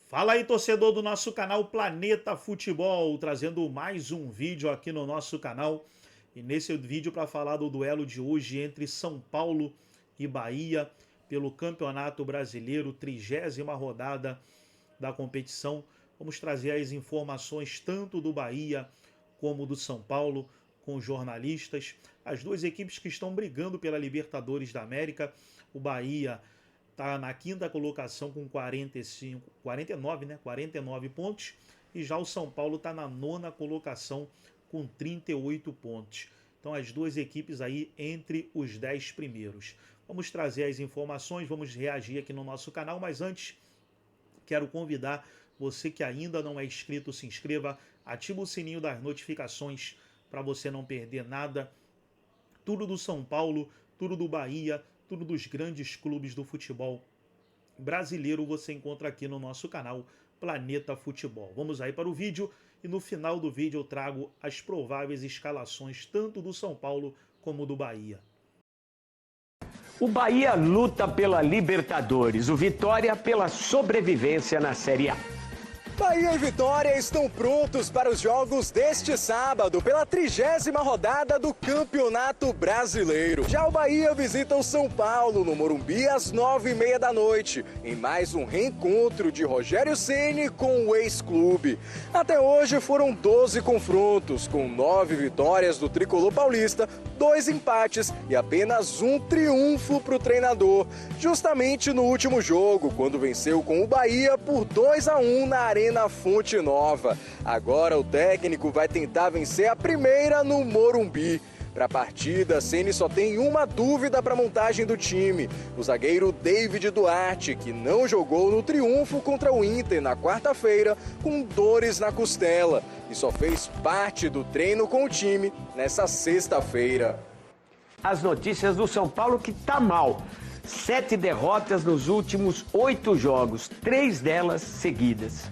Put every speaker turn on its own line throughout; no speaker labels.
Fala aí, torcedor do nosso canal Planeta Futebol, trazendo mais um vídeo aqui no nosso canal. E nesse vídeo para falar do duelo de hoje entre São Paulo e Bahia pelo Campeonato Brasileiro, 30ª rodada da competição. Vamos trazer as informações tanto do Bahia como do São Paulo, com jornalistas. As duas equipes que estão brigando pela Libertadores da América. O Bahia está na 5ª colocação com 49 pontos. E já o São Paulo está na 9ª colocação com 38 pontos. Então as duas equipes aí entre os 10 primeiros. Vamos trazer as informações, vamos reagir aqui no nosso canal. Mas antes, quero convidar você que ainda não é inscrito, se inscreva. Ativa o sininho das notificações para você não perder nada. Tudo do São Paulo, tudo do Bahia, tudo dos grandes clubes do futebol brasileiro você encontra aqui no nosso canal Planeta Futebol. Vamos aí para o vídeo e no final do vídeo eu trago as prováveis escalações tanto do São Paulo como do Bahia.
O Bahia luta pela Libertadores, o Vitória pela sobrevivência na Série A.
Bahia e Vitória estão prontos para os jogos deste sábado, pela 30ª rodada do Campeonato Brasileiro. Já o Bahia visita o São Paulo, no Morumbi, às 9h30 da noite, em mais um reencontro de Rogério Ceni com o ex-clube. Até hoje foram 12 confrontos, com 9 vitórias do tricolor paulista, 2 empates e apenas um triunfo para o treinador. Justamente no último jogo, quando venceu com o Bahia por 2-1 na Arena Fonte Nova. Agora o técnico vai tentar vencer a primeira no Morumbi. Para a partida, Ceni só tem uma dúvida para a montagem do time: o zagueiro David Duarte, que não jogou no triunfo contra o Inter na quarta-feira com dores na costela e só fez parte do treino com o time nessa sexta-feira.
As notícias do São Paulo que tá mal. 7 derrotas nos últimos 8 jogos, 3 delas seguidas.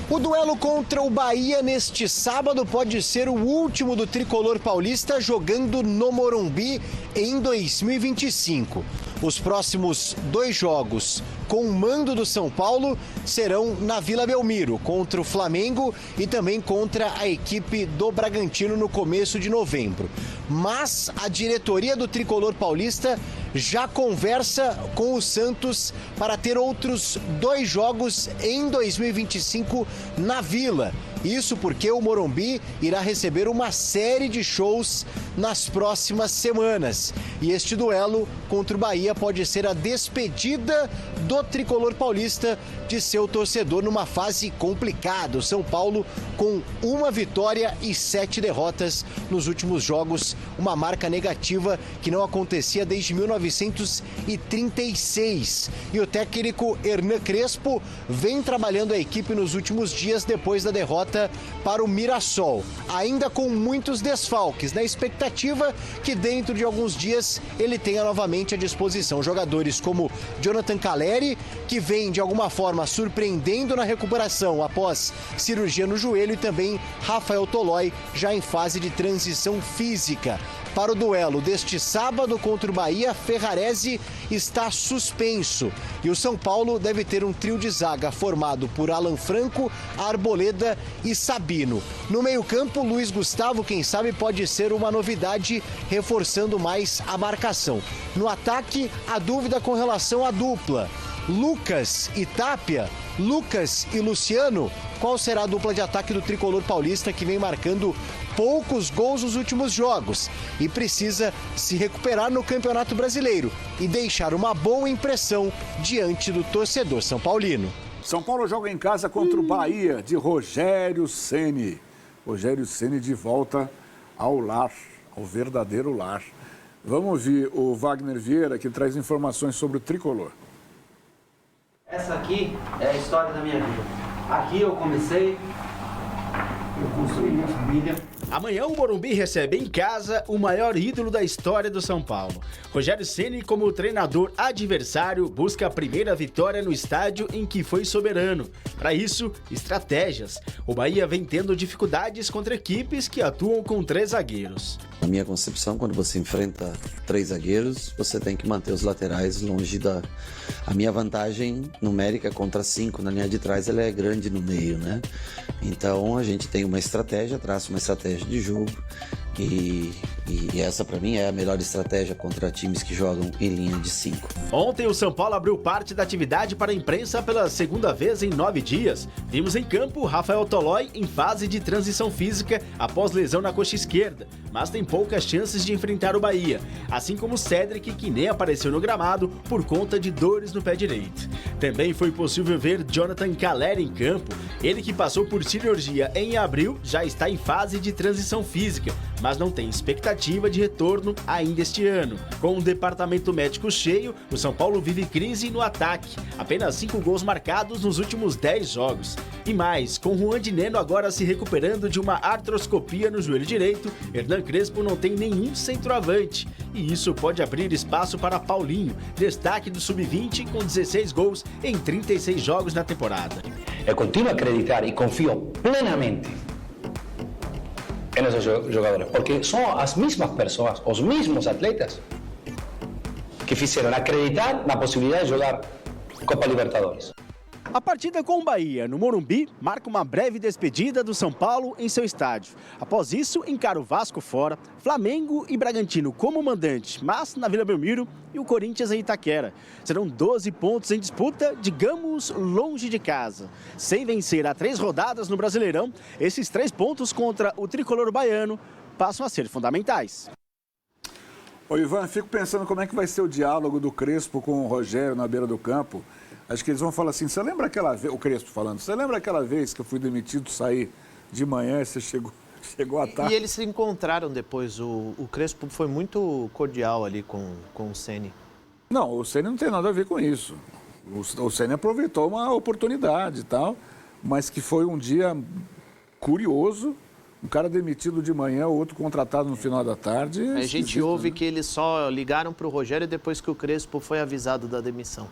O duelo contra o Bahia neste sábado pode ser o último do tricolor paulista jogando no Morumbi em 2025. Os próximos 2 jogos com o mando do São Paulo serão na Vila Belmiro, contra o Flamengo e também contra a equipe do Bragantino no começo de novembro. Mas a diretoria do tricolor paulista já conversa com o Santos para ter outros 2 jogos em 2025 na Vila. Isso porque o Morumbi irá receber uma série de shows nas próximas semanas. E este duelo contra o Bahia pode ser a despedida do tricolor paulista de seu torcedor numa fase complicada. O São Paulo com 1 vitória e 7 derrotas nos últimos jogos, uma marca negativa que não acontecia desde 1936. E o técnico Hernan Crespo vem trabalhando a equipe nos últimos dias depois da derrota para o Mirassol, ainda com muitos desfalques, na expectativa que dentro de alguns dias ele tenha novamente à disposição jogadores como Jonathan Calleri, que vem de alguma forma surpreendendo na recuperação após cirurgia no joelho, e também Rafael Tolói, já em fase de transição física. Para o duelo deste sábado contra o Bahia, Ferrarese está suspenso e o São Paulo deve ter um trio de zaga formado por Alan Franco, Arboleda e Sabino. No meio-campo, Luiz Gustavo, quem sabe, pode ser uma novidade, reforçando mais a marcação. No ataque, a dúvida com relação à dupla Lucas e Tapia, Lucas e Luciano. Qual será a dupla de ataque do tricolor paulista, que vem marcando poucos gols nos últimos jogos e precisa se recuperar no Campeonato Brasileiro e deixar uma boa impressão diante do torcedor são paulino?
São Paulo joga em casa contra o Bahia, de Rogério Ceni. Rogério Ceni de volta ao lar, ao verdadeiro lar. Vamos ouvir o Wagner Vieira, que traz informações sobre o tricolor.
Essa aqui é a história da minha vida. Aqui eu comecei, eu construí minha família.
Amanhã o Morumbi recebe em casa o maior ídolo da história do São Paulo. Rogério Ceni, como treinador adversário, busca a primeira vitória no estádio em que foi soberano. Para isso, estratégias. O Bahia vem tendo dificuldades contra equipes que atuam com 3 zagueiros.
Na minha concepção, quando você enfrenta 3 zagueiros, você tem que manter os laterais longe da... A minha vantagem numérica contra 5 na linha de trás, ela é grande no meio, né? Então a gente tem uma estratégia, traça uma estratégia de jogo e essa para mim é a melhor estratégia contra times que jogam em linha de 5.
Ontem o São Paulo abriu parte da atividade para a imprensa pela segunda vez em 9 dias. Vimos em campo Rafael Tolói em fase de transição física após lesão na coxa esquerda, mas tem poucas chances de enfrentar o Bahia, assim como Cédric, que nem apareceu no gramado por conta de dores no pé direito. Também foi possível ver Jonathan Calera em campo. Ele, que passou por cirurgia em abril, já está em fase de transição física, mas não tem expectativa de retorno ainda este ano. Com o departamento médico cheio, o São Paulo vive crise no ataque. Apenas 5 gols marcados nos últimos 10 jogos. E mais, com Juan de Neno agora se recuperando de uma artroscopia no joelho direito, Hernan Crespo não tem nenhum centroavante. E isso pode abrir espaço para Paulinho, destaque do Sub-20 com 16 gols em 36 jogos na temporada.
Eu continuo a acreditar e confio plenamente nesses jogadores, porque são as mesmas pessoas, os mesmos atletas que fizeram acreditar na possibilidade de jogar Copa Libertadores.
A partida com o Bahia, no Morumbi, marca uma breve despedida do São Paulo em seu estádio. Após isso, encara o Vasco fora, Flamengo e Bragantino como mandante, mas na Vila Belmiro, e o Corinthians em Itaquera. Serão 12 pontos em disputa, digamos, longe de casa. Sem vencer há 3 rodadas no Brasileirão, esses 3 pontos contra o tricolor baiano passam a ser fundamentais.
Ô Ivan, fico pensando como é que vai ser o diálogo do Crespo com o Rogério na beira do campo. Acho que eles vão falar assim, você lembra aquela vez, o Crespo falando, você lembra aquela vez que eu fui demitido, saí de manhã e você chegou à tarde?
E eles se encontraram depois, o Crespo foi muito cordial ali com o Ceni.
Não, o Ceni não tem nada a ver com isso. O Ceni aproveitou uma oportunidade e tal, mas que foi um dia curioso, um cara demitido de manhã, o outro contratado no final da tarde.
A gente ouve que eles só ligaram para o Rogério depois que o Crespo foi avisado da demissão.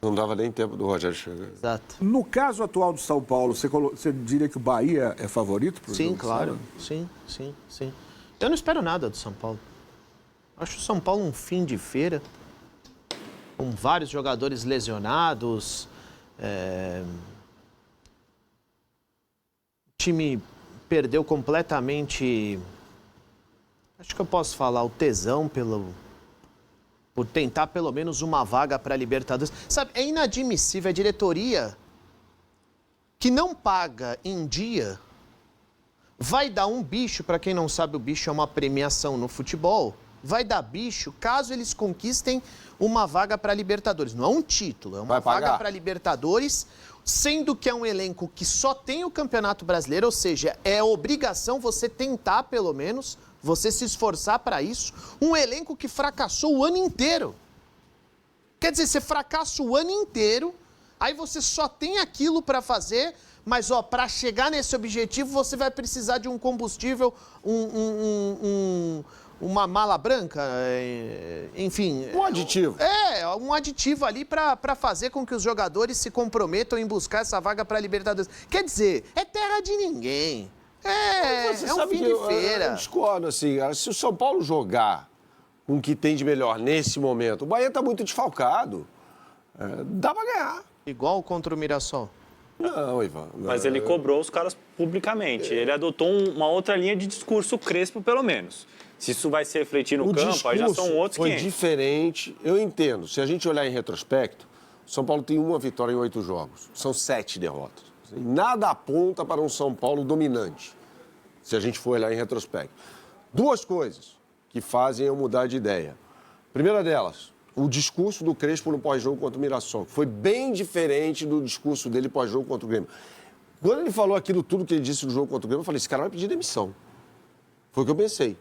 Não dava nem tempo do Rogério chegar.
Exato.
No caso atual do São Paulo, você diria que o Bahia é favorito para o jogo?
Sim, claro. Sim. Eu não espero nada do São Paulo. Acho o São Paulo um fim de feira, com vários jogadores lesionados. O time perdeu completamente, acho que eu posso falar, o tesão por tentar pelo menos uma vaga para a Libertadores. Sabe, é inadmissível a diretoria que não paga em dia, vai dar um bicho, para quem não sabe, o bicho é uma premiação no futebol, vai dar bicho caso eles conquistem uma vaga para a Libertadores. Não é um título, é uma vaga para a Libertadores, sendo que é um elenco que só tem o Campeonato Brasileiro, ou seja, é obrigação você tentar pelo menos, você se esforçar para isso, um elenco que fracassou o ano inteiro. Quer dizer, você fracassa o ano inteiro, aí você só tem aquilo para fazer, mas para chegar nesse objetivo você vai precisar de um combustível, uma mala branca, enfim...
Um aditivo.
Um aditivo ali para fazer com que os jogadores se comprometam em buscar essa vaga para a Libertadores. Quer dizer, é terra de ninguém. É um fim de feira.
Eu discordo, assim, se o São Paulo jogar com o que tem de melhor nesse momento, o Bahia está muito desfalcado, dá para ganhar.
Igual contra o Mirassol.
Não, Ivan.
Mas ele cobrou os caras publicamente. Ele adotou uma outra linha de discurso Crespo, pelo menos. Se isso vai se refletir no campo, aí já são outros 500.
Foi diferente. Eu entendo. Se a gente olhar em retrospecto, o São Paulo tem 1 vitória em 8 jogos. São 7 derrotas. Nada aponta para um São Paulo dominante, se a gente for olhar em retrospecto. 2 coisas que fazem eu mudar de ideia. Primeira delas, o discurso do Crespo no pós-jogo contra o Mirassol, que foi bem diferente do discurso dele pós-jogo contra o Grêmio. Quando ele falou aquilo tudo que ele disse no jogo contra o Grêmio, eu falei, esse cara vai pedir demissão. Foi o que eu pensei.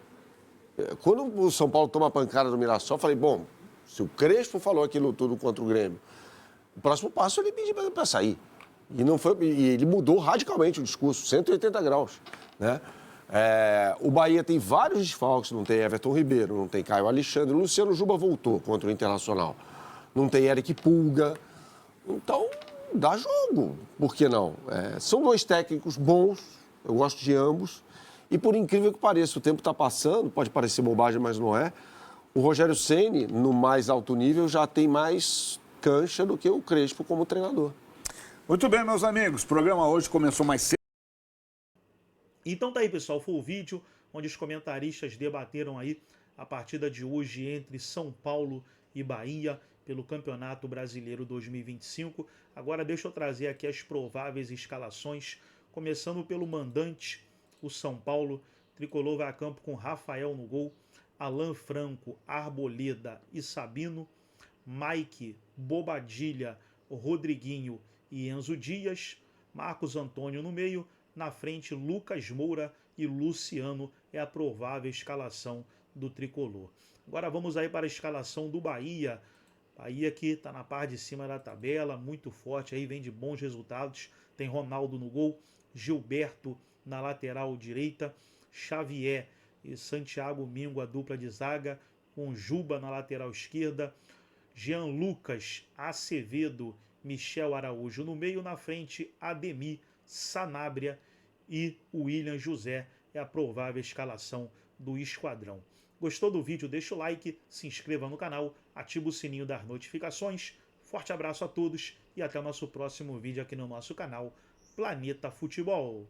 Quando o São Paulo toma a pancada do Mirassol, eu falei, bom, se o Crespo falou aquilo tudo contra o Grêmio, o próximo passo ele pedir para sair. E ele mudou radicalmente o discurso, 180 graus, né? O Bahia tem vários desfalques, não tem Everton Ribeiro, não tem Caio Alexandre, o Luciano Juba voltou contra o Internacional, não tem Eric Pulga, então dá jogo, por que não? São dois técnicos bons, eu gosto de ambos, e por incrível que pareça, o tempo está passando, pode parecer bobagem, mas não é, o Rogério Ceni, no mais alto nível, já tem mais cancha do que o Crespo como treinador.
Muito bem, meus amigos, o programa hoje começou mais cedo.
Então tá aí, pessoal, foi o vídeo onde os comentaristas debateram aí a partida de hoje entre São Paulo e Bahia pelo Campeonato Brasileiro 2025. Agora deixa eu trazer aqui as prováveis escalações, começando pelo mandante, o São Paulo. Tricolor vai a campo com Rafael no gol, Alan Franco, Arboleda e Sabino, Mike, Bobadilha, Rodriguinho e Enzo Dias, Marcos Antônio no meio, na frente Lucas Moura e Luciano é a provável escalação do Tricolor. Agora vamos aí para a escalação do Bahia. Bahia que está na parte de cima da tabela, muito forte aí, vem de bons resultados. Tem Ronaldo no gol, Gilberto na lateral direita, Xavier e Santiago Mingo a dupla de zaga, com Juba na lateral esquerda, Jean Lucas, Acevedo, Michel Araújo no meio, na frente Ademir, Sanabria e William José é a provável escalação do esquadrão. Gostou do vídeo? Deixa o like, se inscreva no canal, ativa o sininho das notificações. Forte abraço a todos e até o nosso próximo vídeo aqui no nosso canal Planeta Futebol.